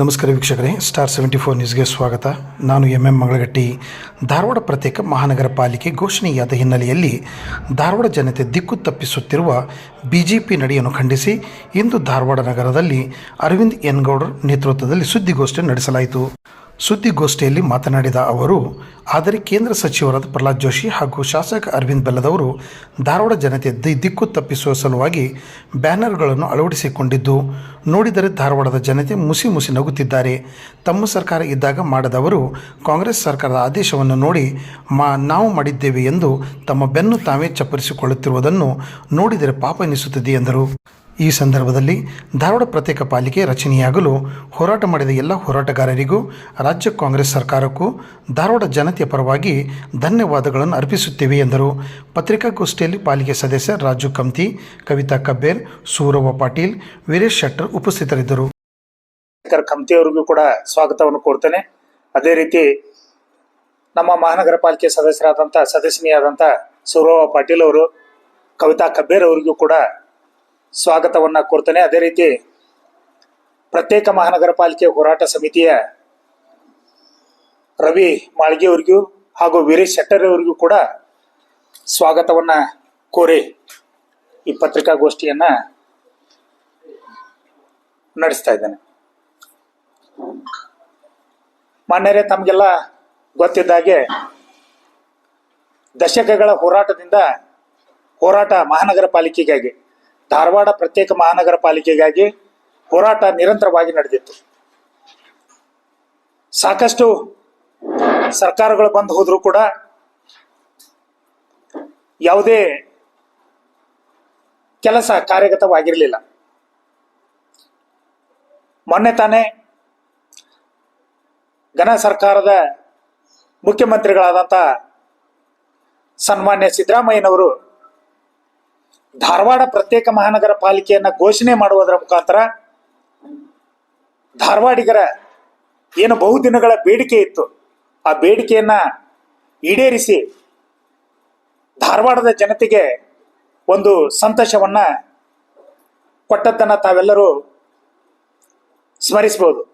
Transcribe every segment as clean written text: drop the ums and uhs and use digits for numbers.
ನಮಸ್ಕಾರ ವೀಕ್ಷಕರೇ, ಸ್ಟಾರ್ 74 ನ್ಯೂಸ್ಗೆ ಸ್ವಾಗತ. ನಾನು ಎಂ ಮಗಳಗಟ್ಟಿ. ಧಾರವಾಡ ಪ್ರತ್ಯೇಕ ಮಹಾನಗರ ಪಾಲಿಕೆ ಘೋಷಣೆಯಾದ ಹಿನ್ನೆಲೆಯಲ್ಲಿ ಧಾರವಾಡ ಜನತೆ ದಿಕ್ಕು ತಪ್ಪಿಸುತ್ತಿರುವ ಬಿಜೆಪಿ ನಡೆಯನ್ನು ಖಂಡಿಸಿ ಇಂದು ಧಾರವಾಡ ನಗರದಲ್ಲಿ ಅರವಿಂದ್ ಎನ್ ಗೌಡರ್ ನೇತೃತ್ವದಲ್ಲಿ ಸುದ್ದಿಗೋಷ್ಠಿ ನಡೆಸಲಾಯಿತು. ಸುದ್ದಿಗೋಷ್ಠಿಯಲ್ಲಿ ಮಾತನಾಡಿದ ಅವರು, ಆದರೆ ಕೇಂದ್ರ ಸಚಿವರಾದ ಪ್ರಹ್ಲಾದ್ ಜೋಶಿ ಹಾಗೂ ಶಾಸಕ ಅರವಿಂದ್ ಬೆಲ್ಲದವರು ಧಾರವಾಡ ಜನತೆ ದಿಕ್ಕು ತಪ್ಪಿಸುವ ಸಲುವಾಗಿ ಬ್ಯಾನರ್ಗಳನ್ನು ಅಳವಡಿಸಿಕೊಂಡಿದ್ದು ನೋಡಿದರೆ ಧಾರವಾಡದ ಜನತೆ ಮುಸಿ ಮುಸಿ ನಗುತ್ತಿದ್ದಾರೆ. ತಮ್ಮ ಸರ್ಕಾರ ಇದ್ದಾಗ ಮಾಡದವರು ಕಾಂಗ್ರೆಸ್ ಸರ್ಕಾರದ ಆದೇಶವನ್ನು ನೋಡಿ ನಾವು ಮಾಡಿದ್ದೇವೆ ಎಂದು ತಮ್ಮ ಬೆನ್ನು ತಾವೇ ಚಪ್ಪರಿಸಿಕೊಳ್ಳುತ್ತಿರುವುದನ್ನು ನೋಡಿದರೆ ಪಾಪ ಎನಿಸುತ್ತದೆ ಎಂದರು. ಈ ಸಂದರ್ಭದಲ್ಲಿ ಧಾರವಾಡ ಪ್ರತ್ಯೇಕ ಪಾಲಿಕೆ ರಚನೆಯಾಗಲು ಹೋರಾಟ ಮಾಡಿದ ಎಲ್ಲ ಹೋರಾಟಗಾರರಿಗೂ ರಾಜ್ಯ ಕಾಂಗ್ರೆಸ್ ಸರ್ಕಾರಕ್ಕೂ ಧಾರವಾಡ ಜನತೆಯ ಪರವಾಗಿ ಧನ್ಯವಾದಗಳನ್ನು ಅರ್ಪಿಸುತ್ತೇವೆ ಎಂದರು. ಪತ್ರಿಕಾಗೋಷ್ಠಿಯಲ್ಲಿ ಪಾಲಿಕೆ ಸದಸ್ಯ ರಾಜು ಕಮ್ತಿ, ಕವಿತಾ ಕಬ್ಬೇರ್, ಸೂರವ್ವ ಪಾಟೀಲ್, ವೀರೇಶ್ ಶೆಟ್ಟರ್ ಉಪಸ್ಥಿತರಿದ್ದರು. ಕಮ್ತಿ ಅವರಿಗೂ ಕೂಡ ಸ್ವಾಗತವನ್ನು ಕೊಡ್ತೇನೆ. ಅದೇ ರೀತಿ ನಮ್ಮ ಮಹಾನಗರ ಪಾಲಿಕೆ ಸದಸ್ಯನಿಯಾದಂಥ ಸೂರವ್ವ ಪಾಟೀಲ್ ಅವರು, ಕವಿತಾ ಕಬ್ಬೇರ್ ಅವರಿಗೂ ಕೂಡ ಸ್ವಾಗತವನ್ನ ಕೊಡ್ತೇನೆ. ಅದೇ ರೀತಿ ಪ್ರತ್ಯೇಕ ಮಹಾನಗರ ಪಾಲಿಕೆ ಹೋರಾಟ ಸಮಿತಿಯ ರವಿ ಮಾಳ್ಗಿ ಅವರಿಗೂ ಹಾಗೂ ವೀರೇಶ್ ಶೆಟ್ಟರ್ ಅವರಿಗೂ ಕೂಡ ಸ್ವಾಗತವನ್ನ ಕೋರಿ ಈ ಪತ್ರಿಕಾಗೋಷ್ಠಿಯನ್ನ ನಡೆಸ್ತಾ ಇದ್ದೇನೆ. ಮಾನ್ಯರೇ, ತಮಗೆಲ್ಲ ಗೊತ್ತಿದ್ದಾಗೆ ದಶಕಗಳ ಹೋರಾಟ ಮಹಾನಗರ ಪಾಲಿಕೆಗಾಗಿ, ಧಾರವಾಡ ಪ್ರತ್ಯೇಕ ಮಹಾನಗರ ಪಾಲಿಕೆಗಾಗಿ ಹೋರಾಟ ನಿರಂತರವಾಗಿ ನಡೆದಿತ್ತು. ಸಾಕಷ್ಟು ಸರ್ಕಾರಗಳು ಬಂದು ಹೋದ್ರೂ ಕೂಡ ಯಾವುದೇ ಕೆಲಸ ಕಾರ್ಯಗತವಾಗಿರಲಿಲ್ಲ. ಮೊನ್ನೆ ತಾನೇ ಘನ ಸರ್ಕಾರದ ಮುಖ್ಯಮಂತ್ರಿಗಳಾದಂಥ ಸನ್ಮಾನ್ಯ ಸಿದ್ದರಾಮಯ್ಯನವರು ಧಾರವಾಡ ಪ್ರತ್ಯೇಕ ಮಹಾನಗರ ಪಾಲಿಕೆಯನ್ನ ಘೋಷಣೆ ಮಾಡುವುದರ ಮುಖಾಂತರ ಧಾರವಾಡಿಗರ ಏನು ಬಹುದಿನಗಳ ಬೇಡಿಕೆ ಇತ್ತು, ಆ ಬೇಡಿಕೆಯನ್ನ ಈಡೇರಿಸಿ ಧಾರವಾಡದ ಜನತೆಗೆ ಒಂದು ಸಂತೋಷವನ್ನ ಕೊಟ್ಟದ್ದನ್ನ ತಾವೆಲ್ಲರೂ ಸ್ಮರಿಸಬಹುದು.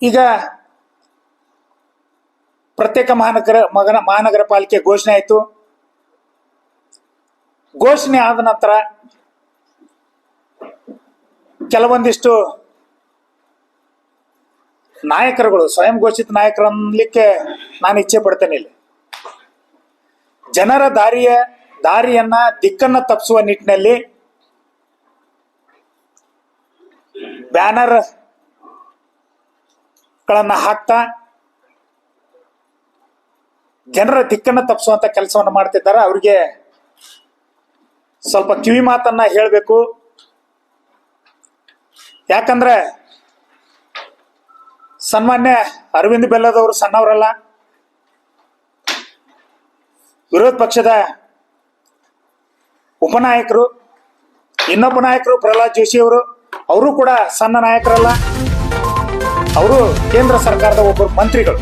ಈಗ ಪ್ರತ್ಯೇಕ ಮಹಾನಗರ ಪಾಲಿಕೆ ಘೋಷಣೆ ಆಯಿತು. ಘೋಷಣೆ ಆದ ನಂತರ ಕೆಲವೊಂದಿಷ್ಟು ನಾಯಕರುಗಳು, ಸ್ವಯಂ ಘೋಷಿತ ನಾಯಕರು ಅನ್ನಲಿಕ್ಕೆ ನಾನು ಇಚ್ಛೆ ಪಡ್ತೇನೆ. ಇಲ್ಲಿ ಜನರ ದಾರಿಯನ್ನ ದಿಕ್ಕನ್ನ ತಪ್ಪಿಸುವ ನಿಟ್ಟಿನಲ್ಲಿ ಬ್ಯಾನರ್ ಗಳನ್ನ ಹಾಕ್ತಾ ಜನರ ದಿಕ್ಕನ್ನ ತಪ್ಪಿಸುವಂತ ಕೆಲಸವನ್ನು ಮಾಡ್ತಿದ್ದಾರೆ. ಅವರಿಗೆ ಸ್ವಲ್ಪ ಕಿವಿ ಮಾತನ್ನ ಹೇಳಬೇಕು. ಯಾಕಂದ್ರೆ ಸನ್ಮಾನ್ಯ ಅರವಿಂದ್ ಬೆಲ್ಲದವರು ಸಣ್ಣವರಲ್ಲ, ವಿರೋಧ ಪಕ್ಷದ ಉಪನಾಯಕರು. ಇನ್ನೊಬ್ಬ ನಾಯಕರು ಪ್ರಹ್ಲಾದ್ ಜೋಶಿ ಅವರು ಕೂಡ ಸಣ್ಣ ನಾಯಕರಲ್ಲ, ಅವರು ಕೇಂದ್ರ ಸರ್ಕಾರದ ಒಬ್ಬರು ಮಂತ್ರಿಗಳು.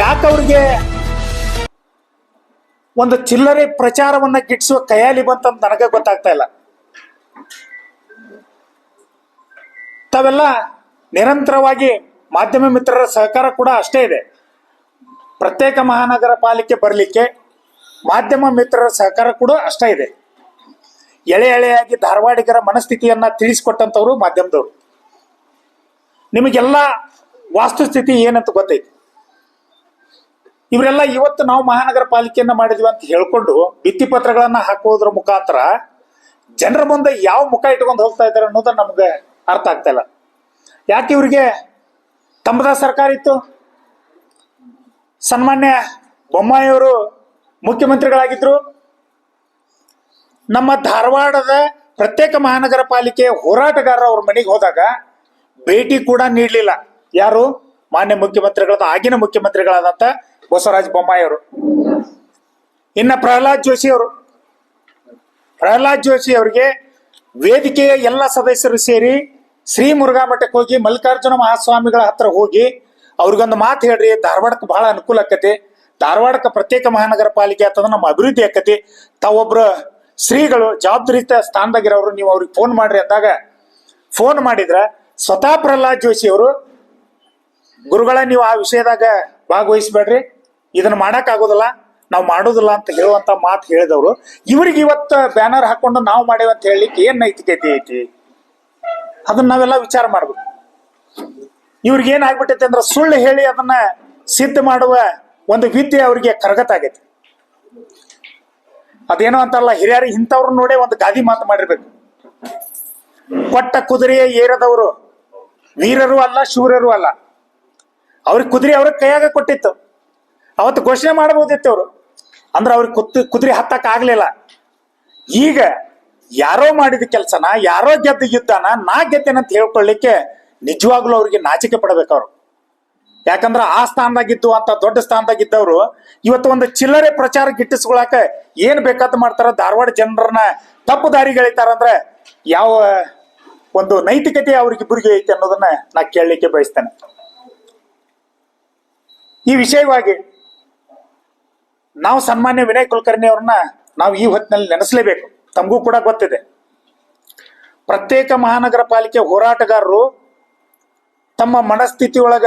ಯಾಕವ್ರಿಗೆ ಒಂದು ಚಿಲ್ಲರೆ ಪ್ರಚಾರವನ್ನ ಗಿಟ್ಟಿಸುವ ಕೈಯಾಲಿ ಬಂತಂತ ನನಗೆ ಗೊತ್ತಾಗ್ತಾ ಇಲ್ಲ. ತಾವೆಲ್ಲ ನಿರಂತರವಾಗಿ ಮಾಧ್ಯಮ ಮಿತ್ರರ ಸಹಕಾರ ಕೂಡ ಅಷ್ಟೇ ಇದೆ. ಪ್ರತ್ಯೇಕ ಮಹಾನಗರ ಪಾಲಿಕೆ ಬರಲಿಕ್ಕೆ ಮಾಧ್ಯಮ ಮಿತ್ರರ ಸಹಕಾರ ಕೂಡ ಅಷ್ಟೇ ಇದೆ. ಎಳೆಯಾಗಿ ಧಾರವಾಡಿಗರ ಮನಸ್ಥಿತಿಯನ್ನ ತಿಳಿಸಿಕೊಟ್ಟಂತವ್ರು ಮಾಧ್ಯಮದವರು. ನಿಮಗೆಲ್ಲ ವಾಸ್ತುಸ್ಥಿತಿ ಏನಂತ ಗೊತ್ತೈತಿ. ಇವರೆಲ್ಲ ಇವತ್ತು ನಾವು ಮಹಾನಗರ ಪಾಲಿಕೆಯನ್ನ ಮಾಡಿದ್ವಿ ಅಂತ ಹೇಳ್ಕೊಂಡು ಭಿತ್ತಿ ಪತ್ರಗಳನ್ನ ಹಾಕೋದ್ರ ಮುಖಾಂತರ ಜನರ ಮುಂದೆ ಯಾವ ಮುಖ ಇಟ್ಕೊಂಡು ಹೋಗ್ತಾ ಇದ್ದಾರೆ ಅನ್ನೋದು ನಮ್ಗೆ ಅರ್ಥ ಆಗ್ತಾ ಇಲ್ಲ. ಯಾಕೆ ಇವ್ರಿಗೆ ತಮ್ಮದ ಸರ್ಕಾರ ಇತ್ತು, ಸನ್ಮಾನ್ಯ ಬೊಮ್ಮಾಯಿಯವರು ಮುಖ್ಯಮಂತ್ರಿಗಳಾಗಿದ್ರು. ನಮ್ಮ ಧಾರವಾಡದ ಪ್ರತ್ಯೇಕ ಮಹಾನಗರ ಪಾಲಿಕೆ ಹೋರಾಟಗಾರರ ಅವ್ರ ಮನೆಗೆ ಹೋದಾಗ ಭೇಟಿ ಕೂಡ ನೀಡಲಿಲ್ಲ. ಯಾರು? ಮಾನ್ಯ ಮುಖ್ಯಮಂತ್ರಿಗಳಾದ ಆಗಿನ ಮುಖ್ಯಮಂತ್ರಿಗಳಾದಂತ ಬಸವರಾಜ ಬೊಮ್ಮಾಯಿಯವರು. ಇನ್ನ ಪ್ರಹ್ಲಾದ್ ಜೋಶಿ ಅವರಿಗೆ ವೇದಿಕೆಯ ಎಲ್ಲ ಸದಸ್ಯರು ಸೇರಿ ಶ್ರೀ ಮುರುಘಾ ಮಠಕ್ಕೆ ಹೋಗಿ ಮಲ್ಲಿಕಾರ್ಜುನ ಮಹಾಸ್ವಾಮಿಗಳ ಹತ್ರ ಹೋಗಿ ಅವ್ರಿಗೊಂದು ಮಾತು ಹೇಳ್ರಿ, ಧಾರವಾಡಕ್ಕೆ ಬಹಳ ಅನುಕೂಲ ಆಕತಿ, ಧಾರವಾಡಕ್ಕೆ ಪ್ರತ್ಯೇಕ ಮಹಾನಗರ ಪಾಲಿಕೆ ಆಗ್ತದ, ನಮ್ಮ ಅಭಿವೃದ್ಧಿ ಆಕತಿ, ತಾವೊಬ್ರು ಶ್ರೀಗಳು ಜವಾಬ್ದಾರಿತ ಸ್ಥಾನದಾಗಿರೋರು ನೀವು ಅವ್ರಿಗೆ ಫೋನ್ ಮಾಡ್ರಿ ಅಂದಾಗ ಫೋನ್ ಮಾಡಿದ್ರ ಸ್ವತಃ ಪ್ರಹ್ಲಾದ್ ಜೋಶಿ ಅವರು ಗುರುಗಳ ನೀವು ಆ ವಿಷಯದಾಗ ಭಾಗವಹಿಸ್ಬೇಡ್ರಿ, ಇದನ್ನ ಮಾಡಕ್ ಆಗೋದಿಲ್ಲ, ನಾವು ಮಾಡೋದಿಲ್ಲ ಅಂತ ಹೇಳುವಂತ ಮಾತು ಹೇಳಿದವರು ಇವ್ರಿಗೆ ಇವತ್ತು ಬ್ಯಾನರ್ ಹಾಕೊಂಡು ನಾವು ಮಾಡೇವ ಅಂತ ಹೇಳಲಿಕ್ಕೆ ಏನ್ ನೈತಿಕತೆ ಐತಿ? ಅದನ್ನ ನಾವೆಲ್ಲ ವಿಚಾರ ಮಾಡ್ಬೇಕು. ಇವ್ರಿಗೆ ಏನ್ ಆಗ್ಬಿಟ್ಟೈತೆ ಅಂದ್ರೆ ಸುಳ್ಳು ಹೇಳಿ ಅದನ್ನ ಸಿದ್ಧ ಮಾಡುವ ಒಂದು ವಿದ್ಯೆ ಅವ್ರಿಗೆ ಕರಗತ ಆಗೈತಿ. ಅದೇನೋ ಅಂತಾರಲ್ಲ, ಹಿರಿಯರು ಇಂಥವ್ರು ನೋಡೇ ಒಂದು ಗಾದಿ ಮಾತು ಮಾಡಿರ್ಬೇಕು. ಕೊಟ್ಟ ಕುದುರೆಯ ಏರದವರು ವೀರರು ಅಲ್ಲ, ಶೂರರು ಅಲ್ಲ. ಅವ್ರಿಗೆ ಕುದುರೆ ಅವ್ರಿಗೆ ಕೈಯಾಗ ಕೊಟ್ಟಿತ್ತು, ಅವತ್ತು ಘೋಷಣೆ ಮಾಡಬಹುದಿತ್ತು ಅವರು, ಅಂದ್ರೆ ಅವ್ರಿಗೆ ಕುದುರೆ ಹತ್ತಕ್ ಆಗ್ಲಿಲ್ಲ. ಈಗ ಯಾರೋ ಮಾಡಿದ ಕೆಲಸನ, ಯಾರೋ ಗೆದ್ದ ಯುದ್ಧನ ನಾ ಗೆದ್ದೇನಂತ ಹೇಳ್ಕೊಳ್ಳಿಕ್ಕೆ ನಿಜವಾಗ್ಲೂ ಅವ್ರಿಗೆ ನಾಚಿಕೆ ಪಡ್ಬೇಕವ್ರು. ಯಾಕಂದ್ರೆ ಆ ಸ್ಥಾನದಾಗಿದ್ದು ಅಂತ ದೊಡ್ಡ ಸ್ಥಾನದಾಗಿದ್ದವ್ರು ಇವತ್ತು ಒಂದು ಚಿಲ್ಲರೆ ಪ್ರಚಾರ ಗಿಟ್ಟಿಸ್ಕೊಳಕ ಏನ್ ಬೇಕಾದ ಮಾಡ್ತಾರ, ಧಾರವಾಡ ಜನರನ್ನ ತಪ್ಪು ದಾರಿಗಳಿತಾರಂದ್ರೆ ಯಾವ ಒಂದು ನೈತಿಕತೆ ಅವ್ರಿಗಿಬ್ಬರಿಗೆ ಐತಿ ಅನ್ನೋದನ್ನ ನಾ ಕೇಳಲಿಕ್ಕೆ ಬಯಸ್ತೇನೆ. ಈ ವಿಷಯವಾಗಿ ನಾವು ಸನ್ಮಾನ್ಯ ವಿನಯ್ ಕುಲಕರ್ಣಿ ಅವ್ರನ್ನ ನಾವು ಈ ಹೊತ್ತಿನಲ್ಲಿ ನೆನೆಸಲೇಬೇಕು. ತಮಗೂ ಕೂಡ ಗೊತ್ತಿದೆ, ಪ್ರತ್ಯೇಕ ಮಹಾನಗರ ಪಾಲಿಕೆ ಹೋರಾಟಗಾರರು ತಮ್ಮ ಮನಸ್ಥಿತಿ ಒಳಗ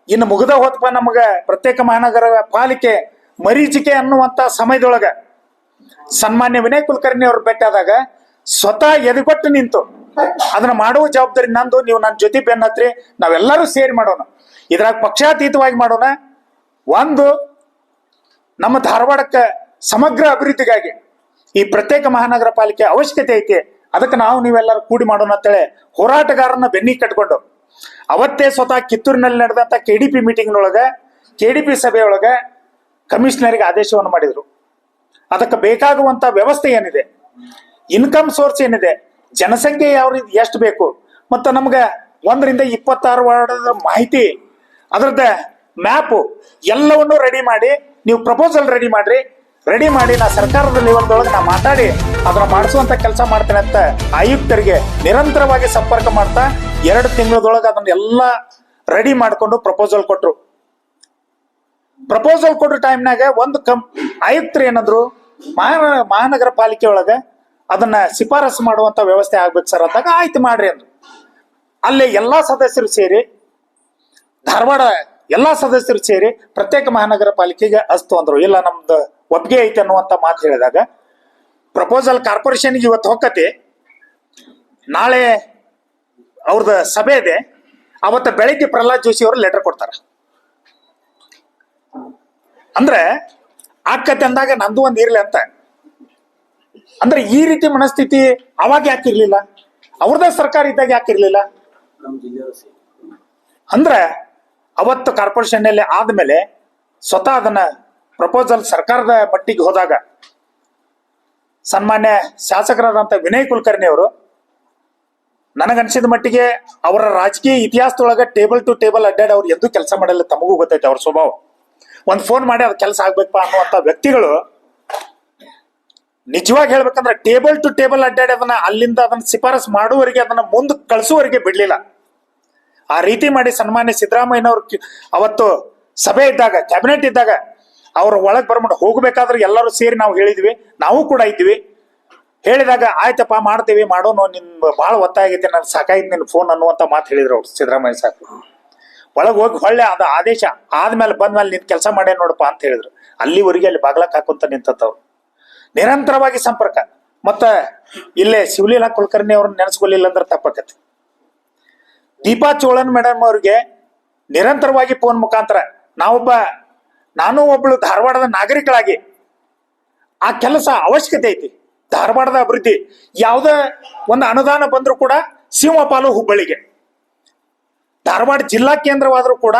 ಇನ್ನು ಮುಗಿದ ಹೋತಪ್ಪ ನಮಗ ಪ್ರತ್ಯೇಕ ಮಹಾನಗರ ಪಾಲಿಕೆ ಮರೀಚಿಕೆ ಅನ್ನುವಂತ ಸಮಯದೊಳಗ ಸನ್ಮಾನ್ಯ ವಿನಯ್ ಕುಲಕರ್ಣಿ ಅವ್ರು ಭೇಟಿಯಾದಾಗ ಸ್ವತಃ ಎದೆಗೊಟ್ಟು ನಿಂತು ಅದನ್ನ ಮಾಡುವ ಜವಾಬ್ದಾರಿ ನಂದು, ನೀವು ನನ್ನ ಜೊತೆ ಬೆನ್ನತ್ರಿ, ನಾವೆಲ್ಲರೂ ಸೇರಿ ಮಾಡೋಣ, ಇದ್ರಾಗ ಪಕ್ಷಾತೀತವಾಗಿ ಮಾಡೋಣ. ಒಂದು ನಮ್ಮ ಧಾರವಾಡಕ್ಕೆ ಸಮಗ್ರ ಅಭಿವೃದ್ಧಿಗಾಗಿ ಈ ಪ್ರತ್ಯೇಕ ಮಹಾನಗರ ಪಾಲಿಕೆ ಅವಶ್ಯಕತೆ ಐತಿ, ಅದಕ್ಕೆ ನಾವು ನೀವೆಲ್ಲರೂ ಕೂಡಿ ಮಾಡೋಣ ಅಂತೇಳಿ ಹೋರಾಟಗಾರನ ಬೆನ್ನಿ ಕಟ್ಕೊಂಡು ಅವತ್ತೇ ಸ್ವತಃ ಕಿತ್ತೂರಿನಲ್ಲಿ ನಡೆದಂತ KDP ಮೀಟಿಂಗ್ನೊಳಗ, KDP ಸಭೆಯೊಳಗ ಕಮಿಷನರ್ಗೆ ಆದೇಶವನ್ನು ಮಾಡಿದ್ರು. ಅದಕ್ಕೆ ಬೇಕಾಗುವಂತ ವ್ಯವಸ್ಥೆ ಏನಿದೆ, ಇನ್ಕಮ್ ಸೋರ್ಸ್ ಏನಿದೆ, ಜನಸಂಖ್ಯೆ ಯಾವ ರೀತಿ ಎಷ್ಟು ಬೇಕು, ಮತ್ತು ನಮ್ಗೆ 1 ರಿಂದ 26 ವಾರ್ಡದ ಮಾಹಿತಿ, ಅದರದ ಮ್ಯಾಪು ಎಲ್ಲವನ್ನು ರೆಡಿ ಮಾಡಿ ನೀವು ಪ್ರಪೋಸಲ್ ರೆಡಿ ಮಾಡಿ ನಾ ಸರ್ಕಾರದ ಲೆವೆಲ್ದೊಳಗೆ ನಾ ಮಾತಾಡಿ ಅದನ್ನ ಮಾಡಿಸುವಂತ ಕೆಲಸ ಮಾಡ್ತೇನೆ ಅಂತ ಆಯುಕ್ತರಿಗೆ ನಿರಂತರವಾಗಿ ಸಂಪರ್ಕ ಮಾಡ್ತಾ 2 ತಿಂಗಳದೊಳಗೆ ಅದನ್ನ ಎಲ್ಲ ರೆಡಿ ಮಾಡ್ಕೊಂಡು ಪ್ರಪೋಸಲ್ ಕೊಟ್ರು. ಪ್ರಪೋಸಲ್ ಕೊಟ್ಟ ಟೈಮ್ನಾಗ ಒಂದು ಆಯುಕ್ತರು ಏನಂದ್ರು, ಮಹಾನಗರ ಪಾಲಿಕೆ ಒಳಗ ಅದನ್ನ ಶಿಫಾರಸು ಮಾಡುವಂತ ವ್ಯವಸ್ಥೆ ಆಗ್ಬೇಕು ಸರ್ ಅಂದಾಗ ಆಯ್ತು ಮಾಡ್ರಿ ಅಂದ್ರು. ಅಲ್ಲಿ ಎಲ್ಲಾ ಸದಸ್ಯರು ಸೇರಿ, ಧಾರವಾಡ ಎಲ್ಲಾ ಸದಸ್ಯರು ಸೇರಿ ಪ್ರತ್ಯೇಕ ಮಹಾನಗರ ಪಾಲಿಕೆಗೆ ಅಸ್ತು ಅಂದ್ರು. ಇಲ್ಲ ನಮ್ದು ಒಪ್ಪಿಗೆ ಐತೆ ಅನ್ನುವಂತ ಮಾತು ಹೇಳಿದಾಗ ಪ್ರಪೋಸಲ್ ಕಾರ್ಪೊರೇಷನ್ಗೆ ಇವತ್ತು ಹೋಗತಿ, ನಾಳೆ ಅವ್ರದ್ದು ಸಭೆ ಇದೆ, ಅವತ್ತು ಬೆಳಿಗ್ಗೆ ಪ್ರಹ್ಲಾದ್ ಜೋಶಿ ಅವರು ಲೆಟರ್ ಕೊಡ್ತಾರ. ಅಂದ್ರೆ ಆಕತೆ ಅಂದಾಗ ನಂದು ಒಂದು ಇರ್ಲಿ ಅಂತ. ಅಂದ್ರೆ ಈ ರೀತಿ ಮನಸ್ಥಿತಿ ಅವಾಗ ಯಾಕಿರ್ಲಿಲ್ಲ, ಅವ್ರದೇ ಸರ್ಕಾರ ಇದ್ದಾಗ ಯಾಕಿರ್ಲಿಲ್ಲ? ಅಂದ್ರೆ ಅವತ್ತು ಕಾರ್ಪೊರೇಷನ್ ಅಲ್ಲಿ ಆದ್ಮೇಲೆ ಸ್ವತಃ ಅದನ್ನ ಪ್ರಪೋಸಲ್ ಸರ್ಕಾರದ ಮಟ್ಟಿಗೆ ಹೋದಾಗ ಸನ್ಮಾನ್ಯ ಶಾಸಕರಾದಂತ ವಿನಯ್ ಕುಲಕರ್ಣಿ ಅವರು ನನಗನ್ಸಿದ ಮಟ್ಟಿಗೆ ಅವರ ರಾಜಕೀಯ ಇತಿಹಾಸದೊಳಗ ಟೇಬಲ್ ಟು ಟೇಬಲ್ ಅಡ್ಡಾಡಿ ಅವ್ರು ಎಂದೂ ಕೆಲಸ ಮಾಡಲ್ಲ. ತಮಗೂ ಗೊತ್ತೈತೆ ಅವ್ರ ಸ್ವಭಾವ. ಒಂದ್ ಫೋನ್ ಮಾಡಿ ಅದ್ ಕೆಲಸ ಆಗ್ಬೇಕಪ್ಪ ಅನ್ನುವಂತ ವ್ಯಕ್ತಿಗಳು ನಿಜವಾಗಿ ಹೇಳ್ಬೇಕಂದ್ರೆ ಟೇಬಲ್ ಟು ಟೇಬಲ್ ಅಡ್ಡಾಡಿ ಅಲ್ಲಿಂದ ಅದನ್ನ ಶಿಫಾರಸ್ ಮಾಡುವವರೆಗೆ ಅದನ್ನ ಮುಂದೆ ಕಳಿಸುವವರೆಗೆ ಬಿಡ್ಲಿಲ್ಲ. ಆ ರೀತಿ ಮಾಡಿ ಸನ್ಮಾನ್ಯ ಸಿದ್ದರಾಮಯ್ಯನವ್ರು ಅವತ್ತು ಸಭೆ ಇದ್ದಾಗ, ಕ್ಯಾಬಿನೆಟ್ ಇದ್ದಾಗ ಅವ್ರ ಒಳಗ್ ಬರ್ಬಿಟ್ಟು ಹೋಗ್ಬೇಕಾದ್ರೆ ಎಲ್ಲರೂ ಸೇರಿ ನಾವು ಹೇಳಿದ್ವಿ, ನಾವು ಕೂಡ ಇದ್ವಿ. ಹೇಳಿದಾಗ ಆಯ್ತಪ್ಪ ಮಾಡ್ತೀವಿ, ಮಾಡೋನು, ನಿನ್ ಬಹಳ ಒತ್ತಾಯ ಆಗೈತೆ, ನನ್ ಸಾಕಾಯ್ತು ನಿನ್ ಫೋನ್ ಅನ್ನುವಂತ ಮಾತು ಹೇಳಿದ್ರು ಅವ್ರು ಸಿದ್ದರಾಮಯ್ಯ ಸಾಕು. ಒಳಗ್ ಹೋಗಿ ಹೊಳ್ಳೆ ಅದ ಆದೇಶ ಆದ್ಮೇಲೆ ಬಂದ್ಮೇಲೆ ನಿನ್ ಕೆಲಸ ಮಾಡೇ ನೋಡಪ್ಪ ಅಂತ ಹೇಳಿದ್ರು. ಅಲ್ಲಿವರೆಗೆ ಅಲ್ಲಿ ಬಾಗ್ಲಕ್ ಹಾಕುಂತ ನಿಂತವ್ರು. ನಿರಂತರವಾಗಿ ಸಂಪರ್ಕ. ಮತ್ತ ಇಲ್ಲೇ ಶಿವಲೀಲಾ ಕುಲಕರ್ಣಿ ಅವ್ರನ್ನ ನೆನೆಸ್ಕೊಲಿಲ್ಲ ಅಂದ್ರೆ ತಪ್ಪಾಕತಿ. ದೀಪಾ ಚೋಳನ್ ಮೇಡಮ್ ಅವ್ರಿಗೆ ನಿರಂತರವಾಗಿ ಫೋನ್ ಮುಖಾಂತರ ನಾನು ಒಬ್ಳು ಧಾರವಾಡದ ನಾಗರಿಕಳಾಗಿ ಆ ಕೆಲಸ ಅವಶ್ಯಕತೆ ಐತಿ. ಧಾರವಾಡದ ಅಭಿವೃದ್ಧಿ ಯಾವುದೇ ಒಂದು ಅನುದಾನ ಬಂದ್ರೂ ಕೂಡ ಸಿಂಹಪಾಲು ಹುಬ್ಬಳ್ಳಿಗೆ. ಧಾರವಾಡ ಜಿಲ್ಲಾ ಕೇಂದ್ರವಾದ್ರೂ ಕೂಡ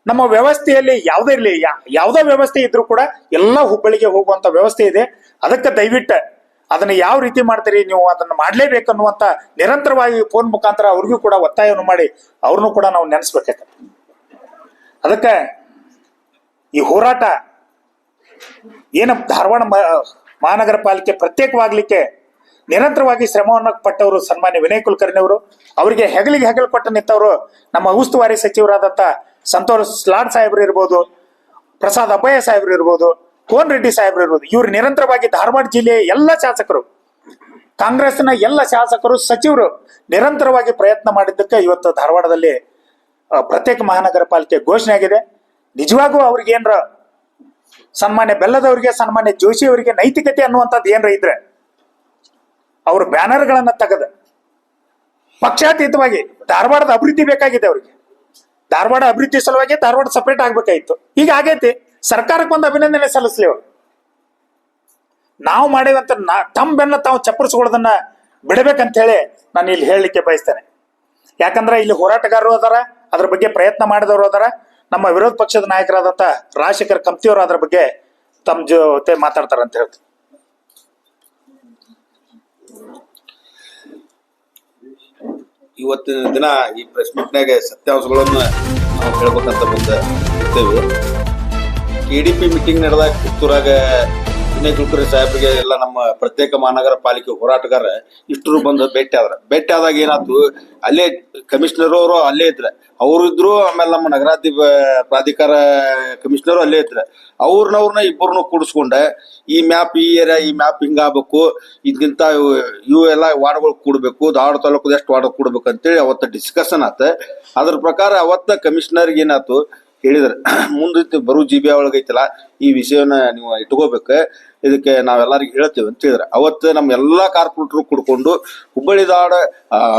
ನಮ್ಮ ವ್ಯವಸ್ಥೆಯಲ್ಲಿ ಯಾವುದೇ ಇರಲಿ, ಯಾವುದೇ ವ್ಯವಸ್ಥೆ ಇದ್ರೂ ಕೂಡ ಎಲ್ಲ ಹುಬ್ಬಳ್ಳಿಗೆ ಹೋಗುವಂತ ವ್ಯವಸ್ಥೆ ಇದೆ. ಅದಕ್ಕೆ ದಯವಿಟ್ಟು ಅದನ್ನ ಯಾವ ರೀತಿ ಮಾಡ್ತೀರಿ ನೀವು, ಅದನ್ನ ಮಾಡ್ಲೇಬೇಕು ಅನ್ನುವಂತ ನಿರಂತರವಾಗಿ ಫೋನ್ ಮುಖಾಂತರ ಅವ್ರಿಗೂ ಕೂಡ ಒತ್ತಾಯವನ್ನು ಮಾಡಿ ಅವ್ರನ್ನೂ ಕೂಡ ನಾವು ನೆನೆಸ್ಬೇಕಾಗ್ತದೆ. ಅದಕ್ಕೆ ಈ ಹೋರಾಟ ಏನ ಧಾರವಾಡ ಮಹಾನಗರ ಪಾಲಿಕೆ ಪ್ರತ್ಯೇಕವಾಗ್ಲಿಕ್ಕೆ ನಿರಂತರವಾಗಿ ಶ್ರಮವನ್ನು ಪಟ್ಟವರು ಸನ್ಮಾನ್ಯ ವಿನಯ್ ಕುಲಕರ್ಣಿ ಅವರು. ಅವರಿಗೆ ಹೆಗಲಿಗೆ ಹೆಗಲು ಕೊಟ್ಟು ನಿಂತವರು ನಮ್ಮ ಉಸ್ತುವಾರಿ ಸಚಿವರಾದಂತ ಸಂತೋಷ್ ಲಾಡ್ ಸಾಹೇಬ್ರು ಇರ್ಬೋದು, ಪ್ರಸಾದ್ ಅಬ್ಬಯ್ಯ ಸಾಹೇಬ್ರು ಇರ್ಬೋದು, ಕೋನ್ ರೆಡ್ಡಿ ಸಾಹೇಬ್ರು ಇರ್ಬೋದು, ಇವ್ರು ನಿರಂತರವಾಗಿ ಧಾರವಾಡ ಜಿಲ್ಲೆಯ ಎಲ್ಲ ಶಾಸಕರು, ಕಾಂಗ್ರೆಸ್ನ ಎಲ್ಲ ಶಾಸಕರು, ಸಚಿವರು ನಿರಂತರವಾಗಿ ಪ್ರಯತ್ನ ಮಾಡಿದ್ದಕ್ಕೆ ಇವತ್ತು ಧಾರವಾಡದಲ್ಲಿ ಪ್ರತ್ಯೇಕ ಮಹಾನಗರ ಪಾಲಿಕೆ ಘೋಷಣೆ ಆಗಿದೆ. ನಿಜವಾಗೂ ಅವ್ರಿಗೆ ಏನ್ರ ಸನ್ಮಾನ್ಯ ಬೆಲ್ಲದವರಿಗೆ, ಸನ್ಮಾನ್ಯ ಜೋಶಿ ಅವರಿಗೆ ನೈತಿಕತೆ ಅನ್ನುವಂಥದ್ದು ಏನ್ರ ಇದ್ರೆ ಅವ್ರ ಬ್ಯಾನರ್ಗಳನ್ನ ತೆಗೆದ ಪಕ್ಷಾತೀತವಾಗಿ ಧಾರವಾಡದ ಅಭಿವೃದ್ಧಿ ಬೇಕಾಗಿದೆ ಅವ್ರಿಗೆ. ಧಾರವಾಡ ಅಭಿವೃದ್ಧಿ ಸಲುವಾಗಿ ಧಾರವಾಡ ಸಪರೇಟ್ ಆಗ್ಬೇಕಾಗಿತ್ತು. ಈಗ ಆಗೈತಿ. ಸರ್ಕಾರಕ್ಕೆ ಒಂದು ಅಭಿನಂದನೆ ಸಲ್ಲಿಸ್ಲಿ ಅವ್ರು. ನಾವು ಮಾಡಿವಂತ ತಮ್ಮ ಬೆನ್ನ ತಾವು ಚಪ್ಪರಿಸ್ಕೊಳ್ಳೋದನ್ನ ಬಿಡಬೇಕಂತ ಹೇಳಿ ನಾನು ಇಲ್ಲಿ ಹೇಳಲಿಕ್ಕೆ ಬಯಸ್ತೇನೆ. ಯಾಕಂದ್ರೆ ಇಲ್ಲಿ ಹೋರಾಟಗಾರರು ಅದಾರ, ಅದ್ರ ಬಗ್ಗೆ ಪ್ರಯತ್ನ ಮಾಡಿದವರು ಅದಾರ. ನಮ್ಮ ವಿರೋಧ ಪಕ್ಷದ ನಾಯಕರಾದಂತ ರಾಜಶೇಖರ್ ಕಂಪ್ತಿಯವರು ಅದ್ರ ಬಗ್ಗೆ ತಮ್ಮ ಜೊತೆ ಮಾತಾಡ್ತಾರ ಅಂತ ಹೇಳ್ತೀನಿ. ಇವತ್ತಿನ ದಿನ ಈ ಪ್ರೆಸ್ ಮೀಟ್ನಾಗ ಸತ್ಯಾಂಶಗಳನ್ನ ನಾವು ಹೇಳ್ಬೇಕಂತ ಬಂದಿದ್ದೇವೆ. KDP ಮೀಟಿಂಗ್ ನಡೆದಾಗ ಕಿತ್ತೂರಾಗ ವಿನಯ್ ಕುಲಕರ್ಣಿ ಸಾಹೇಬ್ರಿಗೆ ಎಲ್ಲ ನಮ್ಮ ಪ್ರತ್ಯೇಕ ಮಹಾನಗರ ಪಾಲಿಕೆ ಹೋರಾಟಗಾರ ಇಷ್ಟರು ಬಂದು ಭೇಟಿ ಆದಾಗ ಏನಾಯ್ತು, ಅಲ್ಲೇ ಕಮಿಷನರ್ ಅವರು ಅಲ್ಲೇ ಇದ್ರ, ಅವ್ರು ಇದ್ರು. ಆಮೇಲೆ ನಮ್ಮ ನಗರಾಧಿ ಪ್ರಾಧಿಕಾರ ಕಮಿಷನರು ಅಲ್ಲೇ ಇದ್ರ. ಅವ್ರನ್ನ ಇಬ್ಬರನ್ನು ಕೂಡಿಸ್ಕೊಂಡ ಈ ಮ್ಯಾಪ್, ಈ ಏರಿಯಾ, ಈ ಮ್ಯಾಪ್ ಹಿಂಗಾಗಬೇಕು, ಇದಕ್ಕಿಂತ ಇವು ಎಲ್ಲ ವಾರ್ಡ್ಗಳು ಕೂಡ್ಬೇಕು, ಧಾರವಾಡ ತಾಲೂಕದ ಎಷ್ಟು ವಾರ್ಡ್ ಕೂಡ್ಬೇಕು ಅಂತೇಳಿ ಅವತ್ತ ಡಿಸ್ಕಷನ್ ಆತ. ಅದ್ರ ಪ್ರಕಾರ ಅವತ್ತ ಕಮಿಷನರ್ಗೆ ಏನಾಯ್ತು ಹೇಳಿದ್ರ, ಮುಂದೆ ಬರೋ GBI ಒಳಗೈತಲ್ಲ ಈ ವಿಷಯವನ್ನ ನೀವು ಇಟ್ಕೋಬೇಕು, ಇದಕ್ಕೆ ನಾವೆಲ್ಲರಿಗೂ ಹೇಳ್ತೇವೆ ಅಂತ ಹೇಳಿದ್ರ. ಅವತ್ತು ನಮ್ಮ ಎಲ್ಲಾ ಕಾರ್ಪೊರೇಟರ್ ಕುಡ್ಕೊಂಡು ಹುಬ್ಬಳ್ಳಿ ಧಾರವಾಡ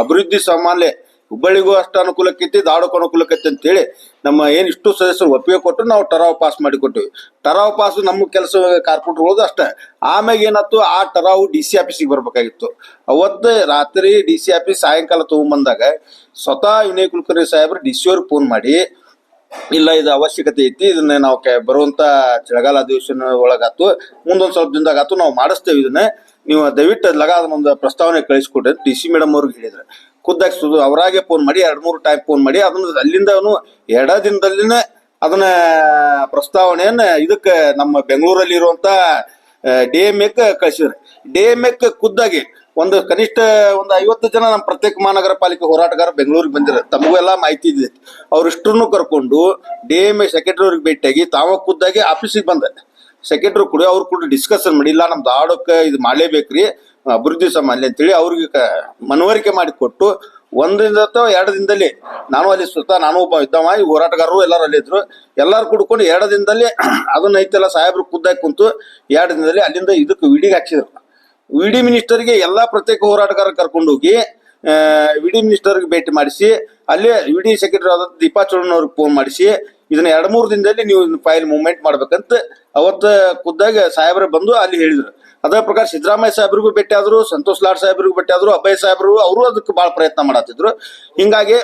ಅಭಿವೃದ್ಧಿ ಸಾಮಾನ್ಯ, ಹುಬ್ಬಳ್ಳಿಗೂ ಅಷ್ಟು ಅನುಕೂಲಕ್ಕೈತಿ, ಧಾರವಾಡಕ್ಕೂ ಅನುಕೂಲಕ್ಕೈತಿ ಅಂತ ಹೇಳಿ ನಮ್ಮ ಏನ್ ಇಷ್ಟು ಸದಸ್ಯರು ಒಪ್ಪಿಗೆ ಕೊಟ್ಟು ನಾವು ಟರಾವ್ ಪಾಸ್ ಮಾಡಿ ಕೊಟ್ಟಿವಿ. ಟರಾವ್ ಪಾಸ್ ನಮ್ಮ ಕೆಲಸ ಕಾರ್ಪೊರೇಟರ್ ಅಷ್ಟೇ. ಆಮ್ಯಾಗ ಏನಾಯ್ತು, ಆ ಟರಾವ್ DC ಆಫೀಸಿಗೆ ಬರ್ಬೇಕಾಗಿತ್ತು. ಅವತ್ತು ರಾತ್ರಿ DC ಆಫೀಸ್ ಸಾಯಂಕಾಲ ತಗೊಂಡ್ಬಂದಾಗ ಸ್ವತಃ ವಿನಯ್ ಕುಲಕರ್ಣಿ ಸಾಹೇಬ್ರು DC ಅವ್ರಿಗೆ ಫೋನ್ ಮಾಡಿ, ಇಲ್ಲ ಇದು ಅವಶ್ಯಕತೆ ಐತಿ, ಇದನ್ನ ನಾವು ಬರುವಂತ ಚಳಿಗಾಲ ಅಧಿವೇಶನ ಒಳಗಾತು, ಮುಂದೊಂದ್ ಸ್ವಲ್ಪ ದಿನದಾಗ ಆತು, ನಾವು ಮಾಡಿಸ್ತೇವೆ, ಇದನ್ನ ನೀವು ದಯವಿಟ್ಟು ಲಗ ಅದನ್ನೊಂದು ಪ್ರಸ್ತಾವನೆ ಕಳಿಸ್ಕೊಡ್ರಿ ಅಂತ DC ಮೇಡಮ್ ಅವ್ರಿಗೆ ಹೇಳಿದ್ರು. ಖುದ್ದಾಗಿ ಅವರಾಗೆ ಫೋನ್ ಮಾಡಿ 2-3 ಟೈಮ್ ಫೋನ್ ಮಾಡಿ ಅದನ್ನ ಅಲ್ಲಿಂದ ಅವನು 2 ದಿನದಲ್ಲಿನೇ ಅದನ್ನ ಪ್ರಸ್ತಾವನೆಯನ್ನ ಇದಕ್ಕೆ ನಮ್ಮ ಬೆಂಗಳೂರಲ್ಲಿ ಇರುವಂತ DMA ಕಳಿಸಿದ್ರು. DMA ಖುದ್ದಾಗಿ ಕನಿಷ್ಠ 50 ಜನ ನಮ್ಮ ಪ್ರತ್ಯೇಕ ಮಹಾನಗರ ಪಾಲಿಕೆ ಹೋರಾಟಗಾರ ಬೆಂಗಳೂರಿಗೆ ಬಂದಿರ, ತಮಗೂ ಎಲ್ಲಾ ಮಾಹಿತಿ ಇದೆ. ಅವ್ರಿಷ್ಟನ್ನು ಕರ್ಕೊಂಡು DMA ಸೆಕ್ರೆಟರಿ ಅವ್ರಿಗೆ ಭೇಟಿಯಾಗಿ ತಾವ ಖುದ್ದಾಗಿ ಆಫೀಸಿಗೆ ಬಂದ. ಸೆಕ್ರೆಟರಿ ಕೂಡ ಅವ್ರು ಕೂಡ ಡಿಸ್ಕಷನ್ ಮಾಡಿ, ಇಲ್ಲ ನಮ್ ಧಾರವಾಡಕ್ಕೆ ಇದು ಮಾಡ್ಲೇಬೇಕ್ರಿ ಅಭಿವೃದ್ಧಿ ಸಾಮಾನ್ಯ ಅಂತೇಳಿ ಅವ್ರಿಗೆ ಮನವರಿಕೆ ಮಾಡಿ ಕೊಟ್ಟು 1 ದಿನ ಅಥವಾ 2 ದಿನದಲ್ಲಿ, ನಾನು ಅಲ್ಲಿ ಸ್ವತಃ ನಾನು ಒಬ್ಬ ಇದ್ದವ, ಈ ಹೋರಾಟಗಾರರು ಎಲ್ಲರೂ ಅಲ್ಲಿ ಇದ್ರು, ಎಲ್ಲಾರು ಕುಡ್ಕೊಂಡು 2 ದಿನದಲ್ಲಿ ಅದನ್ನ ಐತೆಲ್ಲ ಸಾಹೇಬ್ರು ಖುದ್ದಾಗಿ ಕುಂತು 2 ದಿನದಲ್ಲಿ ಅಲ್ಲಿಂದ ಇದಕ್ಕೆ ವಿಡಿಗೆ ಹಾಕ್ಸಿದ್ರು. VD ಮಿನಿಸ್ಟರ್ಗೆ ಎಲ್ಲಾ ಪ್ರತ್ಯೇಕ ಹೋರಾಟಗಾರ ಕರ್ಕೊಂಡು ಹೋಗಿ VD ಮಿನಿಸ್ಟರ್ಗೆ ಭೇಟಿ ಮಾಡಿಸಿ, ಅಲ್ಲೇ VD ಸೆಕ್ರೆಟರಿ ಆದ ದೀಪಾ ಚೋಳನ್ ಅವ್ರಿಗೆ ಫೋನ್ ಮಾಡಿಸಿ, ಇದನ್ನ 2-3 ದಿನದಲ್ಲಿ ನೀವು ಫೈಲ್ ಮೂವ್ಮೆಂಟ್ ಮಾಡ್ಬೇಕಂತ ಅವತ್ತ ಖುದ್ದಾಗಿ ಸಾಹೇಬ್ರ ಬಂದು ಅಲ್ಲಿ ಹೇಳಿದ್ರು. ಅದೇ ಪ್ರಕಾರ ಸಿದ್ದರಾಮಯ್ಯ ಸಾಹೇಬ್ರಿಗೂ ಭೇಟಿ ಆದ್ರು, ಸಂತೋಷ್ ಲಾಡ್ ಸಾಹೇಬ್ರಿಗೂ ಭೇಟಿ ಆದ್ರು, ಅಭಯ್ ಸಾಹೇಬ್ರು ಅವರು ಅದಕ್ಕೆ ಬಹಳ ಪ್ರಯತ್ನ ಮಾಡತ್ತಿದ್ರು. ಹಿಂಗಾಗಿ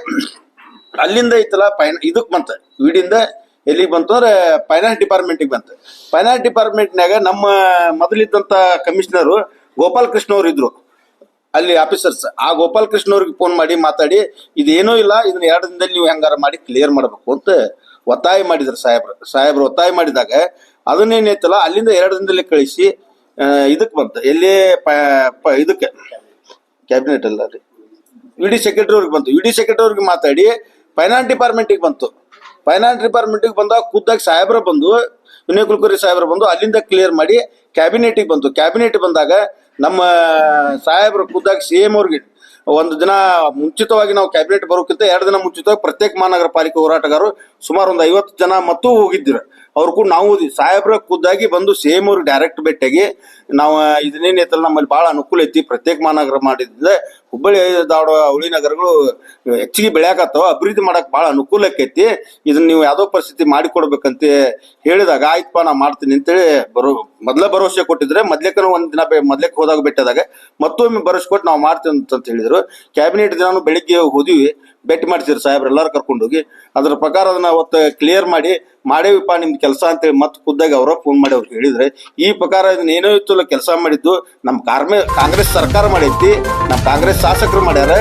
ಅಲ್ಲಿಂದ ಐತಲ್ಲ ಇದಕ್ ಬಂತ, ವಿಡಿಯಿಂದ ಎಲ್ಲಿಗೆ ಬಂತು ಅಂದ್ರೆ ಫೈನಾನ್ಸ್ ಡಿಪಾರ್ಟ್ಮೆಂಟ್ಗೆ ಬಂತು. ಫೈನಾನ್ಸ್ ಡಿಪಾರ್ಟ್ಮೆಂಟ್ನಾಗ ನಮ್ಮ ಮೊದಲಿದ್ದಂತ ಕಮಿಷನರ್ ಗೋಪಾಲ್ ಕೃಷ್ಣ ಅವ್ರು ಇದ್ರು ಅಲ್ಲಿ ಆಫೀಸರ್ಸ್. ಆ ಗೋಪಾಲ್ ಕೃಷ್ಣ ಅವ್ರಿಗೆ ಫೋನ್ ಮಾಡಿ ಮಾತಾಡಿ, ಇದೇನೂ ಇಲ್ಲ, ಇದನ್ನ 2 ದಿನದಲ್ಲಿ ನೀವು ಹೆಂಗಾರ ಮಾಡಿ ಕ್ಲಿಯರ್ ಮಾಡ್ಬೇಕು ಅಂತ ಒತ್ತಾಯ ಮಾಡಿದ್ರು ಸಾಹೇಬ್ರು ಒತ್ತಾಯ ಮಾಡಿದಾಗ ಅದನ್ನೇನೈತಲ್ಲ ಅಲ್ಲಿಂದ 2 ದಿನದಲ್ಲಿ ಕಳಿಸಿ ಇದಕ್ ಬಂತ, ಎಲ್ಲಿ ಇದಕ್ಕೆ ಕ್ಯಾಬಿನೆಟ್ ಅಲ್ಲ ರೀ, VD ಸೆಕ್ರೆಟರಿ ಅವ್ರಿಗೆ ಬಂತು. VD ಸೆಕ್ರೆಟರಿ ಅವ್ರಿಗೆ ಮಾತಾಡಿ ಫೈನಾನ್ಸ್ ಡಿಪಾರ್ಟ್ಮೆಂಟ್ಗೆ ಬಂತು. ಫೈನಾನ್ಸ್ ಡಿಪಾರ್ಟ್ಮೆಂಟ್ಗೆ ಬಂದಾಗ ಖುದ್ದಾಗಿ ಸಾಹೇಬ್ರ ಬಂದು, ವಿನಯ್ ಕುಲಕರ್ಣಿ ಸಾಹೇಬ್ರ ಬಂದು ಅಲ್ಲಿಂದ ಕ್ಲಿಯರ್ ಮಾಡಿ ಕ್ಯಾಬಿನೆಟ್ಗೆ ಬಂತು. ಕ್ಯಾಬಿನೆಟ್ ಬಂದಾಗ ನಮ್ಮ ಸಾಹೇಬ್ರು ಖುದ್ದಾಗಿ CM ಅವ್ರಿಗೆ 1 ದಿನ ಮುಂಚಿತವಾಗಿ, ನಾವು ಕ್ಯಾಬಿನೆಟ್ ಬರೋಕ್ಕಿಂತ 2 ದಿನ ಮುಂಚಿತವಾಗಿ ಪ್ರತ್ಯೇಕ ಮಹಾನಗರ ಪಾಲಿಕೆ ಹೋರಾಟಗಾರರು ಸುಮಾರು 50 ಜನ ಮತ್ತು ಹೋಗಿದ್ರು. ಅವ್ರು ಕೂಡ ನಾವು ಸಾಹೇಬ್ರ ಖುದ್ದಾಗಿ ಬಂದು CM ಅವ್ರಿಗೆ ಡೈರೆಕ್ಟ್ ಭೇಟಿಯಾಗಿ, ನಾವು ಇದನ್ನೇನೈತಲ್ಲ ನಮ್ಮಲ್ಲಿ ಬಹಳ ಅನುಕೂಲ ಐತಿ, ಪ್ರತ್ಯೇಕ ಮಹಾನಗರ ಮಾಡಿದ್ರೆ ಹುಬ್ಬಳ್ಳಿ ಧಾರವಾಡ ಅವಳಿ ನಗರಗಳು ಹೆಚ್ಚಿಗೆ ಬೆಳೆಯಾಕತ್ತಾವ, ಅಭಿವೃದ್ಧಿ ಮಾಡಕ್ ಬಹಳ ಅನುಕೂಲ ಆಕೈತಿ, ಇದನ್ನ ನೀವು ಯಾವ್ದೋ ಪರಿಸ್ಥಿತಿ ಮಾಡಿಕೊಡ್ಬೇಕಂತ ಹೇಳಿದಾಗ ಆಯ್ತಪ್ಪ ನಾ ಮಾಡ್ತೀನಿ ಅಂತೇಳಿ ಮೊದ್ಲ ಭರವಸೆ ಕೊಟ್ಟಿದ್ರೆ, ಮೊದ್ಲೇಕನ 1 ದಿನ ಮೊದ್ಲೇಕ್ ಹೋದಾಗ ಭೇಟಿಯಾದಾಗ ಮತ್ತೊಮ್ಮೆ ಭರವಸೆ ಕೊಟ್ಟು ನಾವು ಮಾಡ್ತೀವಿ ಅಂತ ಹೇಳಿದ್ರು. ಕ್ಯಾಬಿನೆಟ್ ದಿನಾನು ಬೆಳಿಗ್ಗೆ ಹೋದಿವಿ, ಭೇಟಿ ಮಾಡ್ತಿದ್ರು ಸಾಹೇಬ್ರು ಎಲ್ಲಾರು ಕರ್ಕೊಂಡೋಗಿ. ಅದ್ರ ಪ್ರಕಾರ ಅದನ್ನ ಅವತ್ತು ಕ್ಲಿಯರ್ ಮಾಡೇವಿಪ್ಪ ನಿಮ್ದು ಕೆಲಸ ಅಂತೇಳಿ ಮತ್ತೆ ಖುದ್ದಾಗಿ ಅವರ ಫೋನ್ ಮಾಡಿ ಅವ್ರಿಗೆ ಹೇಳಿದ್ರೆ, ಈ ಪ್ರಕಾರ ಇದನ್ನ ಏನೋ ಇತ್ತು ಕೆಲಸ ಮಾಡಿದ್ದು ನಮ್ಮ ಕಾಂಗ್ರೆಸ್ ಸರ್ಕಾರ ಮಾಡೈತಿ, ನಮ್ಮ ಕಾಂಗ್ರೆಸ್ ಶಾಸಕರು ಮಾಡ್ಯಾರ,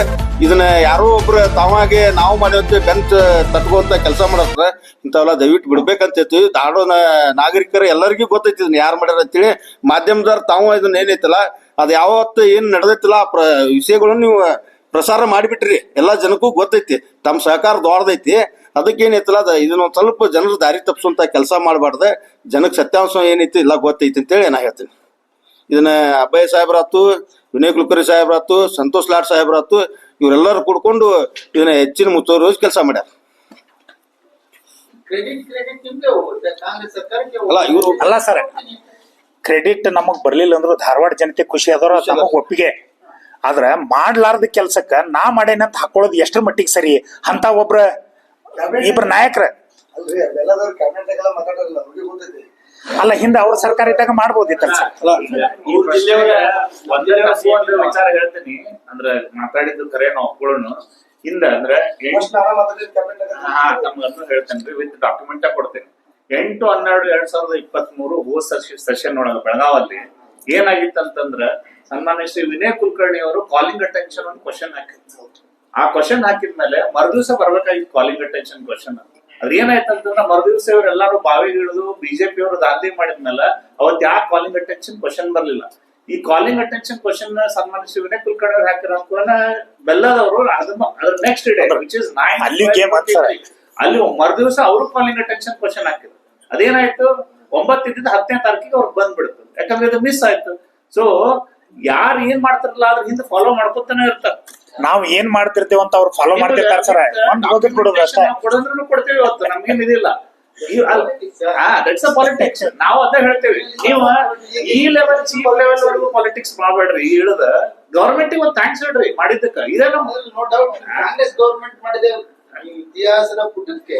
ಇದನ್ನ ಯಾರೋ ಒಬ್ರು ತಾವಾಗೆ ನಾವು ಮಾಡಿವಂತೆ ಬೆಂಚ್ ತಟ್ಕೊಂತ ಕೆಲಸ ಮಾಡತ್ರ ಇಂಥವೆಲ್ಲ ದಯವಿಟ್ಟು ಬಿಡ್ಬೇಕಂತ ಹೇಳ್ತೀವಿ. ಧಾರವಾಡ ನಾಗರಿಕರು ಎಲ್ಲರಿಗೂ ಗೊತ್ತೈತಿ ಇದನ್ನ ಯಾರು ಮಾಡ್ಯಾರ ಅಂತೇಳಿ. ಮಾಧ್ಯಮದವ್ರ ತಾವು ಇದನ್ನ ಏನೈತಲ್ಲ ಅದ್ ಯಾವತ್ತು ಏನ್ ನಡೆದೈತಿಲ್ಲ ವಿಷಯಗಳನ್ನು ನೀವು ಪ್ರಸಾರ ಮಾಡಿಬಿಟ್ರಿ, ಎಲ್ಲಾ ಜನಕ್ಕೂ ಗೊತ್ತೈತಿ, ತಮ್ಮ ಸಹಕಾರ ದೊಡ್ಡದೈತಿ. ಅದಕ್ಕೇನೈತಲ್ಲ ಇದನ್ನ ಒಂದ್ ಸ್ವಲ್ಪ ಜನರು ದಾರಿ ತಪ್ಪಿಸುವಂತ ಕೆಲಸ ಮಾಡಬಾರ್ದ. ಜನಕ್ಕೆ ಸತ್ಯಾಂಶ ಏನೈತಿ ಇಲ್ಲ ಗೊತ್ತೈತಿ ಅಂತೇಳಿ ನಾ ಹೇಳ್ತೀನಿ. ಇದನ್ನ ಅಭಯ ಸಾಹೇಬ್ರಾತು, ವಿನಯ್ ಕುಲಕರ್ಣಿ ಸಾಹೇಬ್ರಾತು, ಸಂತೋಷ್ ಲಾಡ್ ಸಾಹೇಬ್ರಾತು, ಇವರೆಲ್ಲರೂ ಕೂಡ್ಕೊಂಡು ಇದನ್ನ ಹೆಚ್ಚಿನ ಮುಚ್ಚುವರೆಗೂ ಕೆಲಸ ಮಾಡ್ಯಾರ. ಅಲ್ಲ ಇವರು ಅಲ್ಲ ಸರ್, ಕ್ರೆಡಿಟ್ ನಮಗ್ ಬರ್ಲಿಲ್ಲ ಅಂದ್ರು ಧಾರವಾಡ ಜನತೆ ಖುಷಿ ಅದರ ನಮಗ್ ಒಪ್ಪಿಗೆ. ಆದ್ರ ಮಾಡ್ಲಾರ್ದ ಕೆಲ್ಸಕ್ಕ ನಾ ಮಾಡೇನಂತ ಹಾಕೊಳ್ಳೋದು ಎಷ್ಟ್ರ ಮಟ್ಟಿಗೆ ಸರಿ? ಅಂತ ಇಬ್ರ ನಾಯಕರ ಅಲ್ಲ ಹಿಂದೆ ಅವ್ರ ಸರ್ಕಾರ ಇದ್ದಾಗ ಮಾಡ್ಬೋದಿತ್ತಲ್ಲ ಸರ್. ಒಂದೇ ಒಂದು ವಿಚಾರ ಹೇಳ್ತೀನಿ, ಅಂದ್ರೆ ಮಾತಾಡಿದ್ದು ಕರೆ ನಾವು ಒಪ್ಕೊಳ್ಳೋಣ. ಹಿಂದ ಅಂದ್ರೆ ತಮ್ಗನ್ನು ಹೇಳ್ತೇನೆ, ವಿತ್ ಡಾಕ್ಯುಮೆಂಟ್ ಕೊಡ್ತೇನೆ. 8/12/2023 ಹೋದ ಸೆಷನ್ ಒಳಗ ಬೆಳಗಾವಲ್ಲಿ ಏನಾಗಿತ್ತಂತಂದ್ರ ಸನ್ಮಾನ್ಯ ಶ್ರೀ ವಿನಯ್ ಕುಲಕರ್ಣಿ ಅವರು ಕಾಲಿಂಗ್ ಅಟೆನ್ಷನ್ ಒಂದು ಕ್ವಶನ್ ಹಾಕಿದ್ರು. ಆ ಕ್ವಶನ್ ಹಾಕಿದ್ಮೇಲೆ ಮರುದಿವಸ ಬರ್ಬೇಕಾಗಿತ್ತು ಕಾಲಿಂಗ್ ಅಟೆನ್ಷನ್ ಕ್ವಶನ್. ಅದ್ರ ಏನಾಯ್ತಂತಂದ್ರ ಮರುದಿವಸ ಇವರೆಲ್ಲಾರು ಬಾವಿಗೆ ಇಳಿದು ಬಿಜೆಪಿ ಅವರು ದಾಂಧಿ ಮಾಡಿದ್ಮೇಲೆ ಅವತ್ ಯಾಕೆ ಕಾಲಿಂಗ್ ಅಟೆನ್ಷನ್ ಕ್ವಶನ್ ಬರ್ಲಿಲ್ಲ. ಈ ಕಾಲಿಂಗ್ ಅಟೆನ್ಷನ್ ಕ್ವಶನ್ ಸನ್ಮಾನ್ಯ ಶ್ರೀ ವಿನಯ್ ಕುಲಕರ್ಣಿ ಅವ್ರು ಹಾಕಿರೋ ಬೆಲ್ಲದವರು ಅದ್ರ ನೆಕ್ಸ್ಟ್ ಡೇ ವಿಚ್ ಇಸ್ 9 ಅಲ್ಲಿ ಮರುದಿವಸ ಅವರು ಕಾಲಿಂಗ್ ಅಟೆನ್ಷನ್ ಕ್ವಶನ್ ಹಾಕಿದ್ರು. ಅದೇನಾಯ್ತು, 9 10ನೇ ತಾರೀಕಿಗೆ ಅವ್ರಿಗೆ ಬಂದ್ಬಿಡ್ತು, ಯಾಕಂದ್ರೆ ಇದು ಮಿಸ್ ಆಯ್ತು. ಸೊ ಯಾರು ಏನ್ ಮಾಡ್ತಾರಲ್ಲ ಅದ್ರ ಹಿಂದೆ ಫಾಲೋ ಮಾಡ್ಕೊತಾನೆ ಇರ್ತಾರೆ. ನಾವ್ ಏನ್ ಮಾಡ್ತಿರ್ತೇವ ಅಂತ ಅವ್ರು ಫಾಲೋ ಮಾಡ್ತಿರ್ತಾರೆ ಸರ್. ಕೊಡೋದು ಅಷ್ಟೇ, ಕೊಡೋದ್ರೂ ಕೊಡ್ತೇವೆ. ಇವತ್ತು ನಮ್ಗೇನ್ ಇದಿಲ್ಲ, ದಟ್ಸ್ ಅ ಪಾಲಿಟಿಕ್ಸ್. ನಾವು ಅದೇ ಹೇಳ್ತೇವೆ, ನೀವು ಈ ಲೆವೆಲ್ ಚೀಫ್ ಲೆವೆಲ್ ವರೆಗೂ ಪಾಲಿಟಿಕ್ಸ್ ಮಾಡ್ಬೇಡ್ರಿ. ಇಳಿದ ಗವರ್ಮೆಂಟ್ ಒಂದು ಥ್ಯಾಂಕ್ಸ್ ಹೇಳ್ರಿ ಮಾಡಿದ್ದಕ್ಕ. ಇದೇ ನೋ ಡೌಟ್ ಕಾಂಗ್ರೆಸ್ ಗವರ್ಮೆಂಟ್ ಮಾಡಿದೆ ಇತಿಹಾಸದ ಪುಟಕ್ಕೆ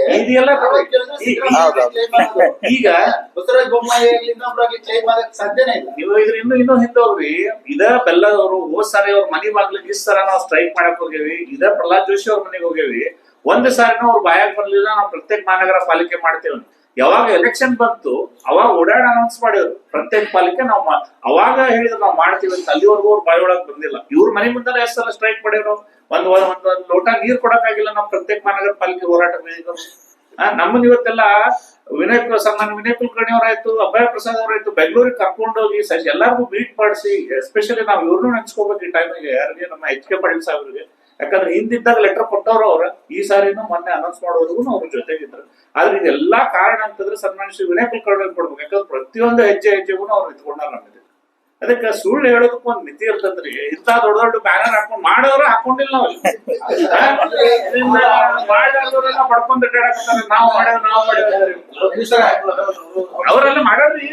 ಈಗ ಬಸವರಾಜ ಬೊಮ್ಮಾಯಿ ಇನ್ನೊಬ್ರಾಗ್ಲಿ ಕ್ಲೈಮ್ ಮಾಡಕ್ ಸಾಧ್ಯನೇ ಇಲ್ಲ. ನೀವು ಇದ್ರ ಇನ್ನೂ ಹಿಂದೆ ಹೋಗ್ರಿ. ಇದ ಬೆಲ್ಲದವರು ಹೋದ್ ಸಾರಿ ಅವ್ರ ಮನಿ ಬಾಗ್ಲಿಗೆ ಇಷ್ಟ ಸರ ನಾವು ಸ್ಟ್ರೈಕ್ ಮಾಡಕ್ ಹೋಗೇವಿ. ಇದ ಪ್ರಹ್ಲಾದ್ ಜೋಶಿ ಅವ್ರ ಮನೆಗೆ ಹೋಗೇವಿ. ಒಂದ್ ಸಾರಿನೂ ಅವ್ರ ಬಾಯಾಗ ಬರ್ಲಿಲ್ಲ, ನಾವು ಪ್ರತ್ಯೇಕ ಮಹಾನಗರ ಪಾಲಿಕೆ ಮಾಡ್ತೇವೆ. ಯಾವಾಗ ಎಲೆಕ್ಷನ್ ಬಂತು ಅವಾಗ ಓಡಾಡ್ ಅನೌನ್ಸ್ ಮಾಡಿದ್ರು ಪ್ರತ್ಯೇಕ ಪಾಲಿಕೆ ನಾವು ಅವಾಗ ಹೇಳಿದ್ರು ನಾವು ಮಾಡ್ತೀವಿ ಅಂತ. ಅಲ್ಲಿವರೆಗೂ ಅವ್ರ ಬಾಯಿ ಒಳಗ್ ಬಂದಿಲ್ಲ. ಇವ್ರ ಮನೆ ಮುಂದೆ ಎಷ್ಟು ಸಲ ಸ್ಟ್ರೈಕ್ ಮಾಡಿದ್ರು. ಒಂದ್ ಲೋಟ ನೀರ್ ಕೊಡಕ್ಕಾಗಿಲ್ಲ ನಾವು ಪ್ರತ್ಯೇಕ ಮಹಾನಗರ ಪಾಲಿಕೆ ಹೋರಾಟ ಮಾಡಿದ್ರು. ನಮ್ಮನ್ನ ಇವತ್ತೆಲ್ಲ ಸನ್ಮಾನ್ಯ ವಿನಯ್ ಕುಲಕರ್ಣಿ ಅವರಾಯ್ತು, ಅಭಯ ಪ್ರಸಾದ್ ಅವರಾಯ್ತು, ಬೆಂಗಳೂರಿಗೆ ಕರ್ಕೊಂಡು ಹೋಗಿ ಎಲ್ಲಾರ್ಗು ಮೀಟ್ ಮಾಡಿಸಿ, ಎಸ್ಪೆಷಲಿ ನಾವು ಇವ್ರನ್ನೂ ನೆನ್ಸ್ಕೋಬೇಕು ಈ ಟೈಮಿಗೆ. ಯಾರಿಗೆ ನಮ್ಮ HK ಪಾಟೀಲ್ ಸಾಹೇಬ್ರಿಗೆ, ಯಾಕಂದ್ರೆ ಹಿಂದಿದ್ದಾಗ ಲೆಟರ್ ಕೊಟ್ಟವ್ರು ಅವ್ರ. ಈ ಸಾರಿನೂ ಮೊನ್ನೆ ಅನೌನ್ಸ್ ಮಾಡೋದಕ್ಕೂ ಅವ್ರ ಜೊತೆಗಿದ್ರು. ಆದ್ರೆ ಇದೆಲ್ಲಾ ಕಾರಣ ಅಂತಂದ್ರೆ ಸನ್ಮಾನ್ಯ ಶ್ರೀ ವಿನಯ್ ಕುಲಕರ್ಣಿ ಕೊಡ್ಬೇಕು. ಯಾಕಂದ್ರೆ ಪ್ರತಿಯೊಂದು ಹೆಜ್ಜೆಗೂ ಅವ್ರು ನಿಂತ್ಕೊಂಡಾರ ನಮ್ಗೆ. ಅದಕ್ಕೆ ಸುಳ್ಳು ಹೇಳೋದಕ್ಕೂ ಒಂದ್ ಮಿತಿ ಇರ್ತದ್ರಿ. ಇಂತ ದೊಡ್ಡ ದೊಡ್ಡ ಬ್ಯಾನರ್ ಹಾಕೊಂಡ್ ಮಾಡೋರು ಹಾಕೊಂಡಿಲ್ಲ ನಾವು. ಮಾಡೋರೆಲ್ಲ ಪಡ್ಕೊಂಡ್ ನಾವು ಮಾಡೋದು ಅವರೆಲ್ಲ ಮಾಡೋರಿ.